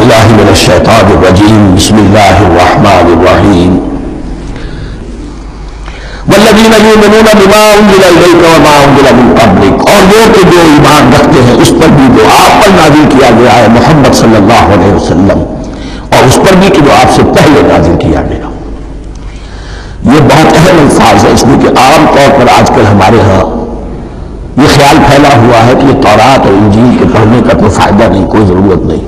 باللہ من الشیطان الرجیم بسم اللہ الرحمن الرحیم والذین یؤمنون بما انزل الیک وما انزل من قبلک، اور وہ کہ جو ایمان رکھتے ہیں اس پر بھی جو آپ پر نازل کیا گیا ہے محمد صلی اللہ علیہ وسلم، اور اس پر بھی کہ جو آپ سے پہلے نازل کیا گیا۔ یہ بہت اہم الفاظ ہے، اس لیے کہ عام طور پر آج کل ہمارے ہاں یہ خیال پھیلا ہوا ہے کہ یہ تورات اور انجیل کے پڑھنے کا کوئی فائدہ نہیں، کوئی ضرورت نہیں،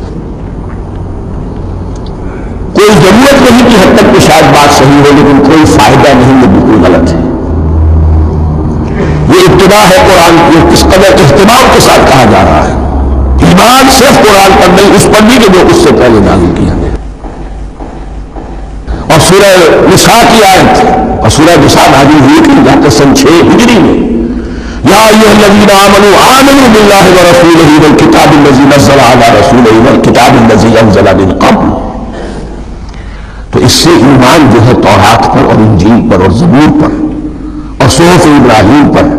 کوئی ضرورت نہیں کی حد تک کہ شاید بات صحیح ہے، لیکن کوئی فائدہ نہیں، یہ بالکل غلط ہے۔ یہ ابتدا ہے قرآن کی، کس قدر اہتمام کے ساتھ کہا جا رہا ہے، ایمان صرف قرآن پر نہیں، اس پر بھی کہ جو اس سے پہلے نازل کیا گیا۔ اور سورہ نساء کی آیت، اور سورہ نساء نازل ہوئی کہ جاتے سن 6 ہجری میں، یا ایھا الذین آمنوا آمنوا باللہ ورسولہ والکتاب الذی نزل علی رسولہ والکتاب الذی انزل من قبل۔ تو اس سے ایمان جو ہے تورات پر اور انجیل پر اور زبور پر اور صحف ابراہیم پر،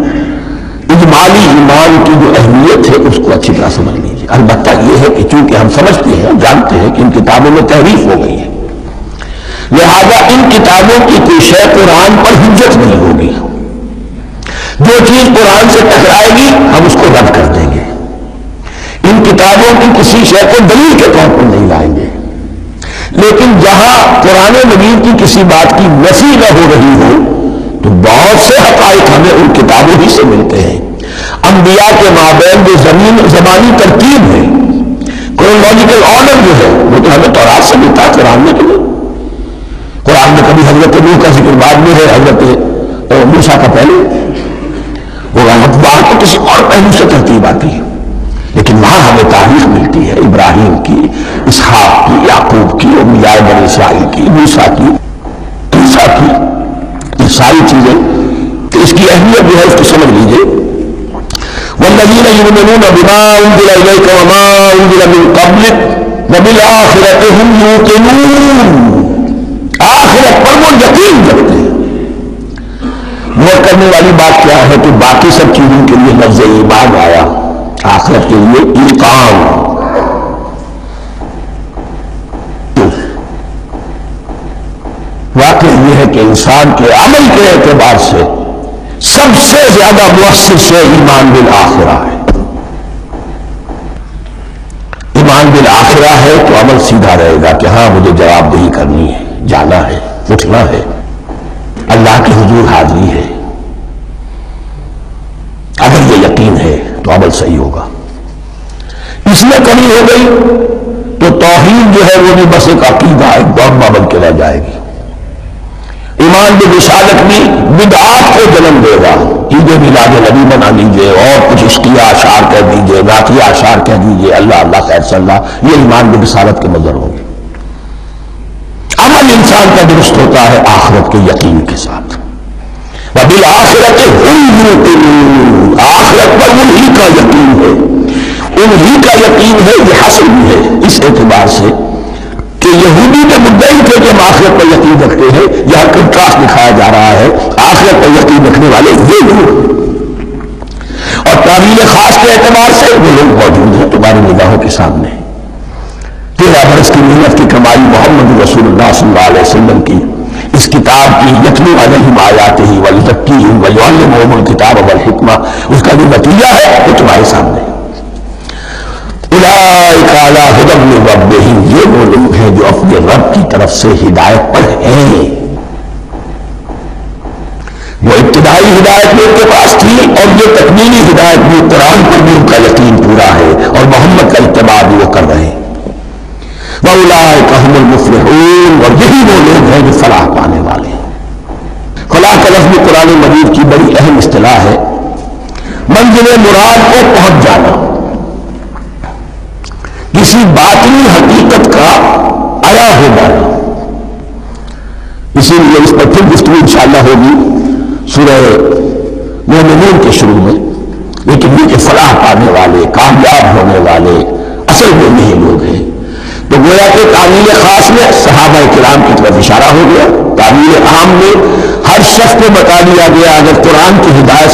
اجمالی ایمان کی جو اہمیت ہے اس کو اچھی طرح سمجھ لیجیے۔ البتہ یہ ہے کہ چونکہ ہم سمجھتے ہیں، جانتے ہیں کہ ان کتابوں میں تحریف ہو گئی ہے، لہذا ان کتابوں کی کوئی شے قرآن پر حجت نہیں ہوگی۔ جو چیز قرآن سے ٹکرائے گی ہم اس کو رد کر دیں گے، ان کتابوں کی کسی شے کو دلیل کے طور پر نہیں لائیں گے۔ لیکن جہاں قرآن مجید کی کسی بات کی نفی نہ ہو رہی ہو تو بہت سے حقائق ہمیں ان کتابوں ہی سے ملتے ہیں۔ انبیاء کے مابین جو زمانی ترتیب ہے، کرونالوجیکل آرڈر جو ہے، وہ تو ہمیں تورات سے ملتا ہے، قرآن میں نہیں۔ قرآن میں کبھی حضرت نوح کا ذکر بعد میں ہے، حضرت موسیٰ کا پہلے، وہ وہاں تو کسی اور پہلو سے ترتیب آتی ہے، لیکن وہاں ہمیں تاریخ ملتی ہے ابراہیم کی، اسحاق کی، یعقوب کی، انبیاء بنی اسرائیل کی، موسیٰ کی، عیسیٰ کی، یہ ساری چیزیں۔ تو اس کی اہمیت جو ہے اس کو سمجھ لیجیے۔ والذین یؤمنون بما انزل الیک وما انزل من قبلک وبالآخرۃ ھم یوقنون، آخرت پر وہ یقین رکھتے ہیں۔ نوٹ کرنے والی بات کیا ہے کہ باقی سب چیزوں کے لیے لفظ ایمان آیا، آخرت کے لیے ایقان۔ واقع یہ ہے کہ انسان کے عمل کے اعتبار سے سب سے زیادہ مؤثر شے ایمان بالآخرہ ہے۔ ایمان بالآخرہ ہے تو عمل سیدھا رہے گا کہ ہاں مجھے جواب دہی کرنی ہے، جانا ہے، اٹھنا ہے، اللہ کے حضور حاضری ہے۔ اگر یہ یقین ہے تو عمل صحیح ہوگا۔ اس میں کمی ہو گئی تو توحید جو ہے وہ بھی بس ایک عقیدہ، ایک ڈوگما بن کے رہ جائے گی۔ ایمان برسالت بھی بدعات کو جنم دے گا، عید میلاد نبی بنا لیجیے اور کچھ عشقیہ اشعار کہہ دیجیے، نعتیہ اشعار کہہ دیجیے، اللہ اللہ خیر صلی اللہ، یہ ایمان برسالت کے مظہر ہوں گے۔ عمل انسان کا درست ہوتا ہے آخرت کے یقین کے ساتھ۔ وبالآخرۃ ھم یوقنون، آخرت پر انہی کا یقین ہے، انہی کا یقین ہے۔ یہ حصر بھی ہے اس اعتبار سے کہ یہودی کے مدعی تھے کہ ہم آخرت پر یقین رکھتے ہیں، یہاں کنٹراسٹ دکھایا جا رہا ہے، آخرت پر یقین رکھنے والے یہ لوگ، اور تعبیر خاص کے اعتبار سے وہ لوگ موجود ہیں تمہاری نگاہوں کے سامنے۔ 13 برس کی محنت کی کمائی محمد رسول اللہ صلی اللہ علیہ وسلم کی اس کتاب کی، یتلو علیہم آیاتہ ویزکیہم ویعلمہم الکتاب والحکمہ، اس کا جو نتیجہ ہے وہ تمہارے سامنے ہے۔ اولئک علی ھدی من ربہم، یہ وہ لوگ ہیں جو اپنے رب کی طرف سے ہدایت پر ہیں۔ وہ ابتدائی ہدایت بھی ان کے پاس تھی اور یہ تکمیلی ہدایت بھی، قرآن پر بھی ان کا یقین پورا ہے اور محمد کا اتباع بھی وہ کر رہے ہیں۔ وَأُولَٰئِكَ هُمُ الْمُفْلِحُونَ، اور یہی وہ لوگ ہیں جو فلاح پانے والے ہیں۔ فلاح کا لفظ قرآن مجید کی بڑی اہم اصطلاح ہے، منزل مراد کو پہنچ جانا، کسی باطنی حقیقت کا عیا ہو جانا۔ اسی لیے اس پر پھر گفتگو انشاءاللہ ہوگی سورہ مومنون کے شروع میں، لیکن یہ کہ فلاح پانے والے، کامیاب ہونے والے اصل میں یہی لوگ ہیں۔ تو گویا کہ تعمیل خاص میں صحابہ کرام کی طرف اشارہ ہو گیا، تعمیل عام میں ہر شخص کو بتا دیا گیا اگر قرآن کی ہدایت